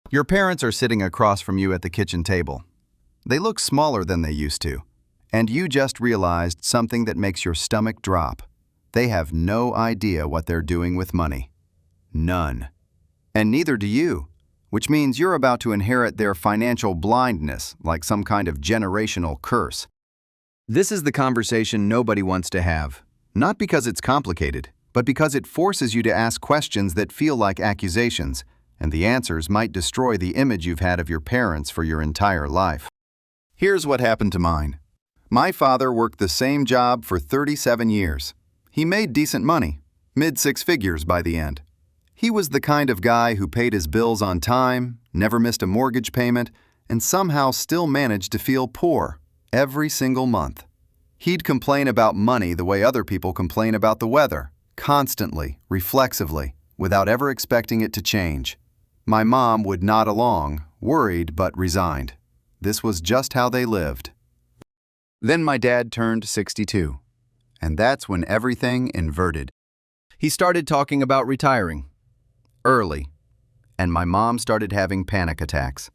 Your parents are sitting across from you at the kitchen table. They look smaller than they used to, and you just realized something that makes your stomach drop. They have no idea what they're doing with money. None. And neither do you, which means you're about to inherit their financial blindness like some kind of generational curse. This is the conversation nobody wants to have, not because it's complicated, but because it forces you to ask questions that feel like accusations, and the answers might destroy the image you've had of your parents for your entire life. Here's what happened to mine. My father worked the same job for 37 years. He made decent money, mid-six figures by the end. He was the kind of guy who paid his bills on time, never missed a mortgage payment, and somehow still managed to feel poor every single month. He'd complain about money the way other people complain about the weather, constantly, reflexively, without ever expecting it to change. My mom would nod along, worried but resigned. This was just how they lived. Then my dad turned 62, and that's when everything inverted. He started talking about retiring. Early. And my mom started having panic attacks.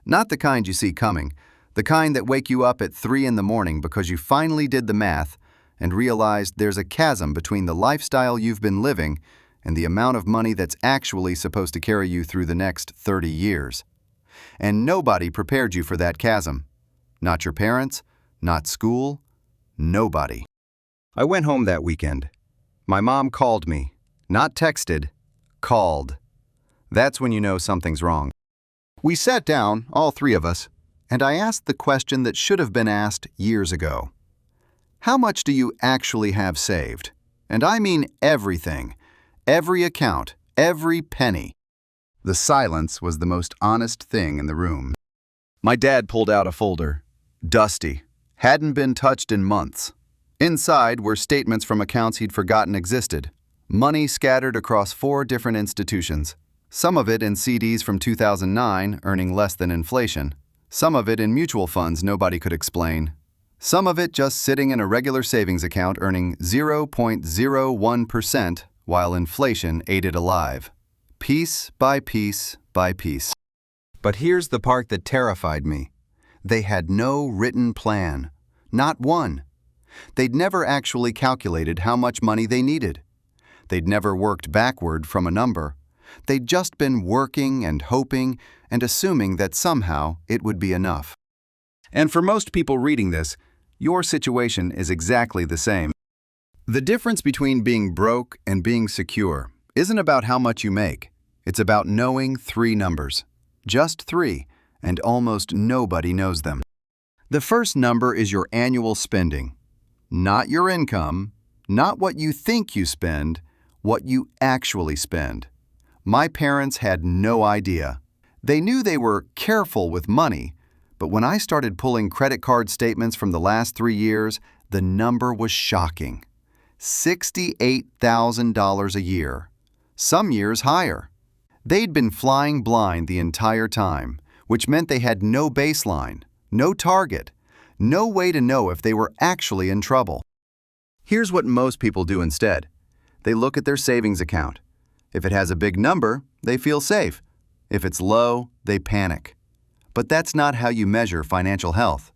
Not the kind you see coming, the kind that wake you up at 3 in the morning because you finally did the math and realized there's a chasm between the lifestyle you've been living and the amount of money that's actually supposed to carry you through the next 30 years. And nobody prepared you for that chasm. Not your parents, not school, nobody. I went home that weekend. My mom called me, not texted, called. That's when you know something's wrong. We sat down, all three of us, and I asked the question that should have been asked years ago. How much do you actually have saved? And I mean everything, every account, every penny. The silence was the most honest thing in the room. My dad pulled out a folder, dusty, hadn't been touched in months. Inside were statements from accounts he'd forgotten existed. Money scattered across 4 different institutions. Some of it in CDs from 2009, earning less than inflation. Some of it in mutual funds nobody could explain. Some of it just sitting in a regular savings account earning 0.01% while inflation ate it alive. Piece by piece by piece. But here's the part that terrified me. They had no written plan. Not one. They'd never actually calculated how much money they needed. They'd never worked backward from a number. They'd just been working and hoping and assuming that somehow it would be enough. And for most people reading this, your situation is exactly the same. The difference between being broke and being secure isn't about how much you make. It's about knowing 3 numbers. Just 3, and almost nobody knows them. The first number is your annual spending. Not your income, not what you think you spend, what you actually spend. My parents had no idea. They knew they were careful with money, but when I started pulling credit card statements from the last 3 years, the number was shocking. $68,000 a year. Some years higher. They'd been flying blind the entire time, which meant they had no baseline, no target, no way to know if they were actually in trouble. Here's what most people do instead. They look at their savings account. If it has a big number, they feel safe. If it's low, they panic. But that's not how you measure financial health.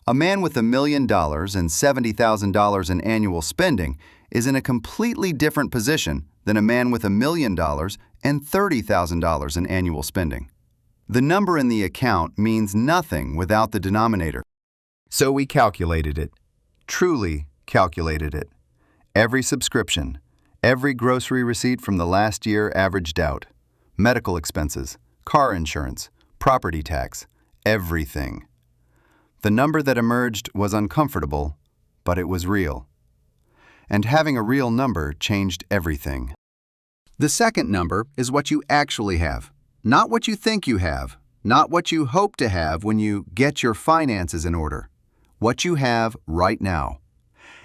A man with $1 million and $70,000 in annual spending is in a completely different position than a man with $1 million and $30,000 in annual spending. The number in the account means nothing without the denominator. So we calculated it. Truly calculated it. Every subscription, every grocery receipt from the last year averaged out. Medical expenses, car insurance, property tax, everything. The number that emerged was uncomfortable, but it was real. And having a real number changed everything. The second number is what you actually have, not what you think you have, not what you hope to have when you get your finances in order. What you have right now.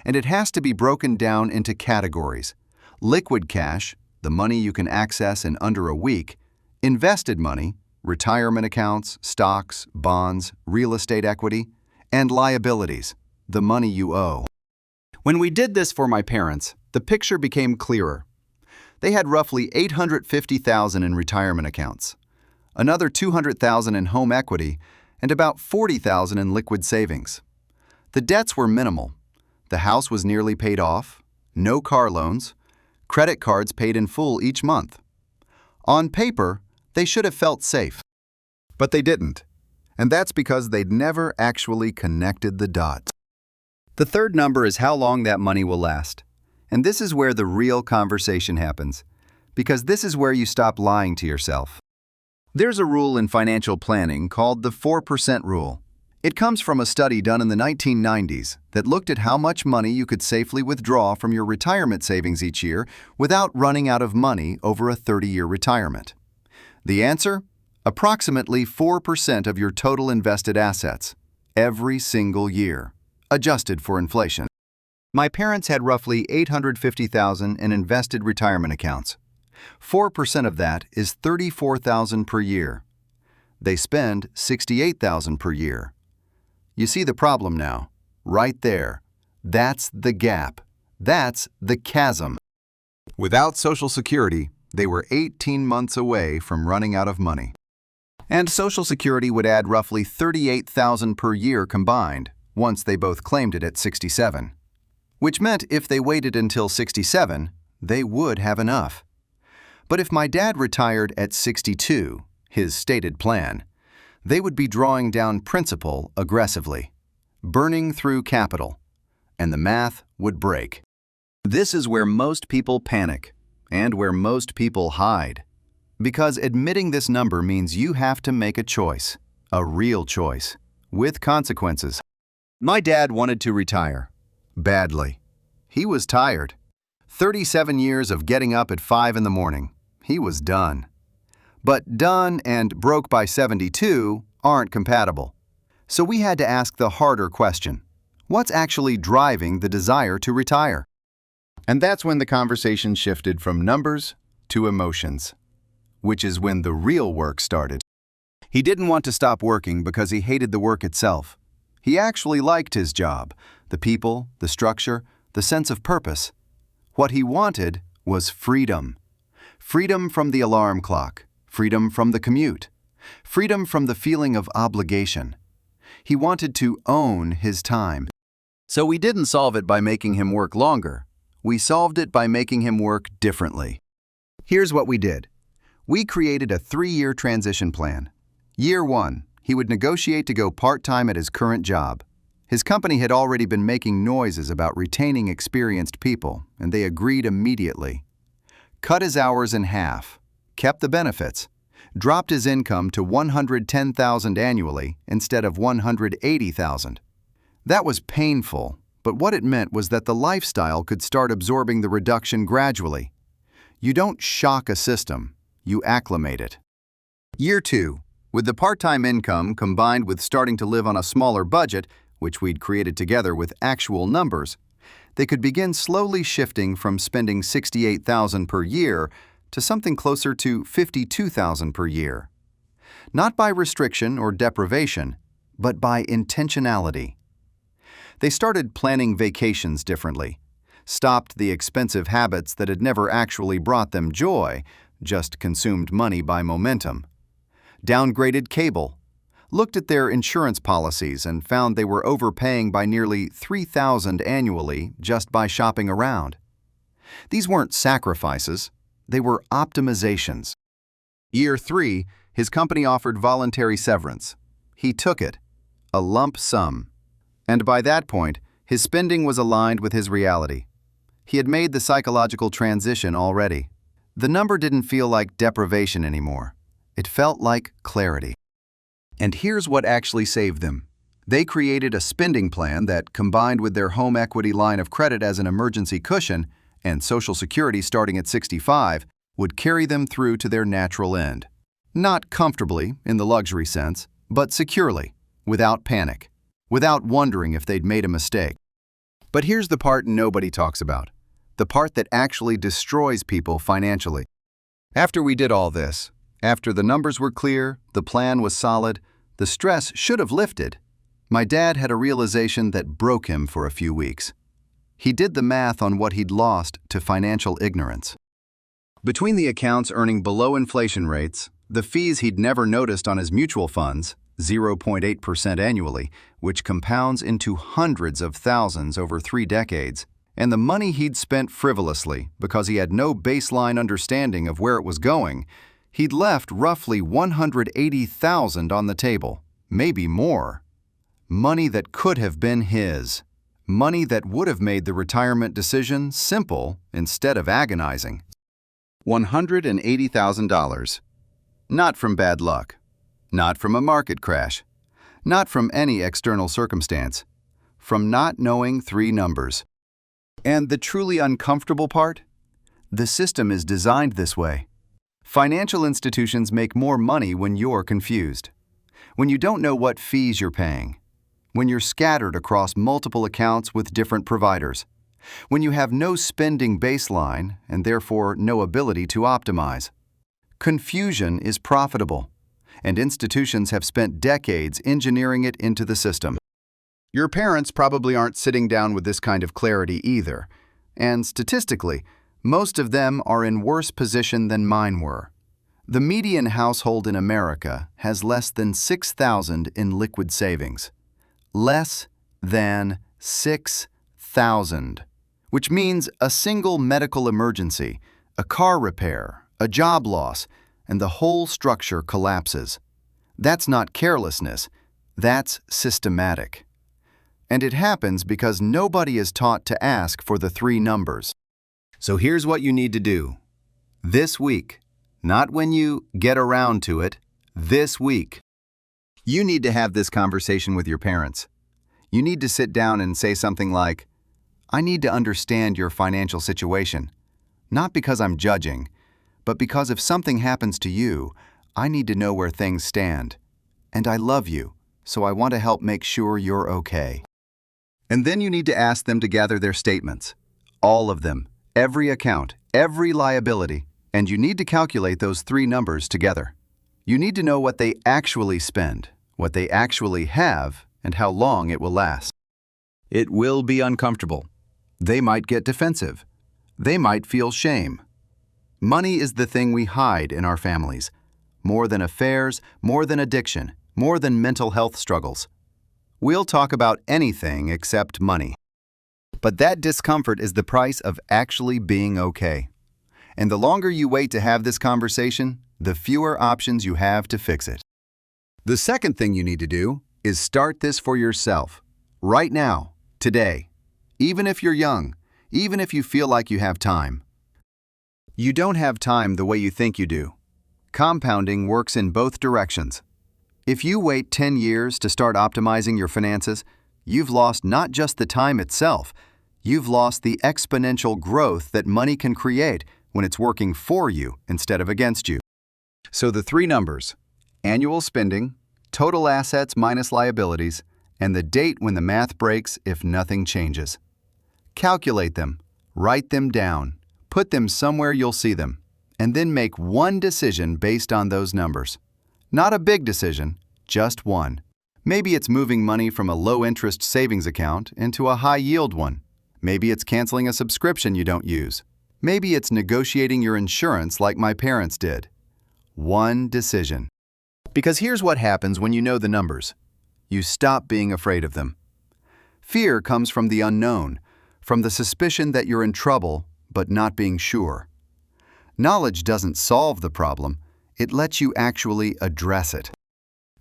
And it has to be broken down into categories. Liquid cash, the money you can access in under a week. Invested money, retirement accounts, stocks, bonds, real estate equity. And liabilities, the money you owe. When we did this for my parents, the picture became clearer. They had roughly $850,000 in retirement accounts, another $200,000 in home equity, and about $40,000 in liquid savings. The debts were minimal. The house was nearly paid off, no car loans, credit cards paid in full each month. On paper, they should have felt safe. But they didn't. And that's because they'd never actually connected the dots. The third number is how long that money will last. And this is where the real conversation happens, because this is where you stop lying to yourself. There's a rule in financial planning called the 4% rule. It comes from a study done in the 1990s that looked at how much money you could safely withdraw from your retirement savings each year without running out of money over a 30-year retirement. The answer? Approximately 4% of your total invested assets, every single year, adjusted for inflation. My parents had roughly $850,000 in invested retirement accounts. 4% of that is $34,000 per year. They spend $68,000 per year. You see the problem now, right there. That's the gap. That's the chasm. Without Social Security, they were 18 months away from running out of money. And Social Security would add roughly $38,000 per year combined, once they both claimed it at 67. Which meant if they waited until 67, they would have enough. But if my dad retired at 62, his stated plan, they would be drawing down principal aggressively, burning through capital, and the math would break. This is where most people panic, and where most people hide. Because admitting this number means you have to make a choice, a real choice, with consequences. My dad wanted to retire. Badly. He was tired. 37 years of getting up at 5 in the morning. He was done. But done and broke by 72 aren't compatible. So we had to ask the harder question. What's actually driving the desire to retire? And that's when the conversation shifted from numbers to emotions, which is when the real work started. He didn't want to stop working because he hated the work itself. He actually liked his job, the people, the structure, the sense of purpose. What he wanted was freedom. Freedom from the alarm clock, freedom from the commute, freedom from the feeling of obligation. He wanted to own his time. So we didn't solve it by making him work longer. We solved it by making him work differently. Here's what we did. We created a 3-year transition plan. Year 1, he would negotiate to go part-time at his current job. His company had already been making noises about retaining experienced people, and they agreed immediately. Cut his hours in half, kept the benefits, dropped his income to $110,000 annually instead of $180,000. That was painful, but what it meant was that the lifestyle could start absorbing the reduction gradually. You don't shock a system, you acclimate it. Year 2, with the part-time income combined with starting to live on a smaller budget, which we'd created together with actual numbers, they could begin slowly shifting from spending $68,000 per year to something closer to $52,000 per year. Not by restriction or deprivation, but by intentionality. They started planning vacations differently, stopped the expensive habits that had never actually brought them joy, just consumed money by momentum, downgraded cable, looked at their insurance policies and found they were overpaying by nearly $3,000 annually just by shopping around. These weren't sacrifices, they were optimizations. Year 3, his company offered voluntary severance. He took it, a lump sum. And by that point, his spending was aligned with his reality. He had made the psychological transition already. The number didn't feel like deprivation anymore. It felt like clarity. And here's what actually saved them. They created a spending plan that, combined with their home equity line of credit as an emergency cushion and Social Security starting at 65, would carry them through to their natural end. Not comfortably, in the luxury sense, but securely, without panic, without wondering if they'd made a mistake. But here's the part nobody talks about, the part that actually destroys people financially. After we did all this, after the numbers were clear, the plan was solid, the stress should have lifted, my dad had a realization that broke him for a few weeks. He did the math on what he'd lost to financial ignorance. Between the accounts earning below inflation rates, The fees he'd never noticed on his mutual funds, 0.8% annually, which compounds into hundreds of thousands over 3 decades, and the money he'd spent frivolously because he had no baseline understanding of where it was going, he'd left roughly $180,000 on the table, maybe more. Money that could have been his. Money that would have made the retirement decision simple instead of agonizing. $180,000. Not from bad luck. Not from a market crash. Not from any external circumstance. From not knowing 3 numbers. And the truly uncomfortable part? The system is designed this way. Financial institutions make more money when you're confused. When you don't know what fees you're paying. When you're scattered across multiple accounts with different providers. When you have no spending baseline and therefore no ability to optimize. Confusion is profitable, and institutions have spent decades engineering it into the system. Your parents probably aren't sitting down with this kind of clarity either, and statistically, most of them are in worse position than mine were. The median household in America has less than $6,000 in liquid savings. Less than $6,000, which means a single medical emergency, a car repair, a job loss, and the whole structure collapses. That's not carelessness, that's systematic. And it happens because nobody is taught to ask for the 3 numbers. So here's what you need to do. This week, not when you get around to it, this week. You need to have this conversation with your parents. You need to sit down and say something like, I need to understand your financial situation, not because I'm judging, but because if something happens to you, I need to know where things stand. And I love you, so I want to help make sure you're okay. And then you need to ask them to gather their statements. All of them, every account, every liability, and you need to calculate those 3 numbers together. You need to know what they actually spend, what they actually have, and how long it will last. It will be uncomfortable. They might get defensive. They might feel shame. Money is the thing we hide in our families, more than affairs, more than addiction, more than mental health struggles. We'll talk about anything except money. But that discomfort is the price of actually being okay. And the longer you wait to have this conversation, the fewer options you have to fix it. The second thing you need to do is start this for yourself, right now, today, even if you're young, even if you feel like you have time. You don't have time the way you think you do. Compounding works in both directions. If you wait 10 years to start optimizing your finances, you've lost not just the time itself, you've lost the exponential growth that money can create when it's working for you instead of against you. So the 3 numbers, annual spending, total assets minus liabilities, and the date when the math breaks if nothing changes. Calculate them, write them down, put them somewhere you'll see them, and then make one decision based on those numbers. Not a big decision, just one. Maybe it's moving money from a low-interest savings account into a high-yield one. Maybe it's canceling a subscription you don't use. Maybe it's negotiating your insurance like my parents did. One decision. Because here's what happens when you know the numbers. You stop being afraid of them. Fear comes from the unknown, from the suspicion that you're in trouble, but not being sure. Knowledge doesn't solve the problem, it lets you actually address it.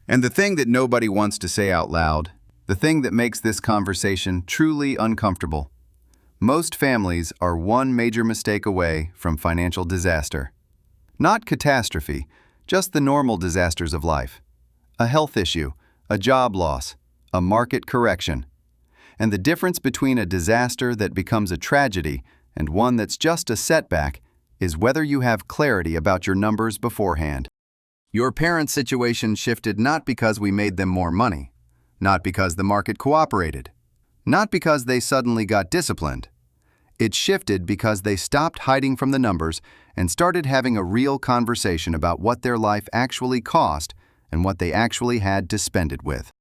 And the thing that nobody wants to say out loud, the thing that makes this conversation truly uncomfortable. Most families are one major mistake away from financial disaster. Not catastrophe, just the normal disasters of life. A health issue, a job loss, a market correction. And the difference between a disaster that becomes a tragedy and one that's just a setback is whether you have clarity about your numbers beforehand. Your parents' situation shifted not because we made them more money, not because the market cooperated, not because they suddenly got disciplined. It shifted because they stopped hiding from the numbers and started having a real conversation about what their life actually cost and what they actually had to spend it with.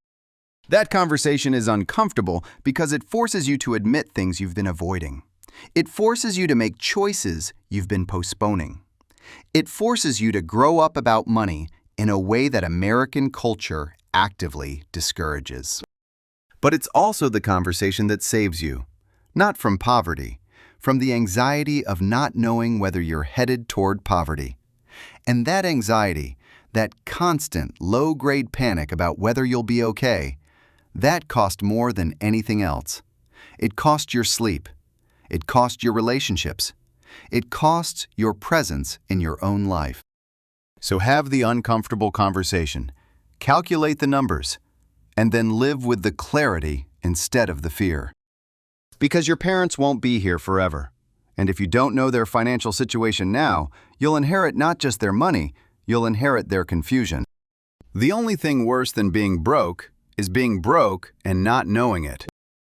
That conversation is uncomfortable because it forces you to admit things you've been avoiding. It forces you to make choices you've been postponing. It forces you to grow up about money in a way that American culture actively discourages. But it's also the conversation that saves you, not from poverty, from the anxiety of not knowing whether you're headed toward poverty. And that anxiety, that constant low-grade panic about whether you'll be okay, that cost more than anything else. It costs your sleep. It costs your relationships. It costs your presence in your own life. So have the uncomfortable conversation, calculate the numbers, and then live with the clarity instead of the fear. Because your parents won't be here forever. And if you don't know their financial situation now, you'll inherit not just their money, you'll inherit their confusion. The only thing worse than being broke is being broke and not knowing it.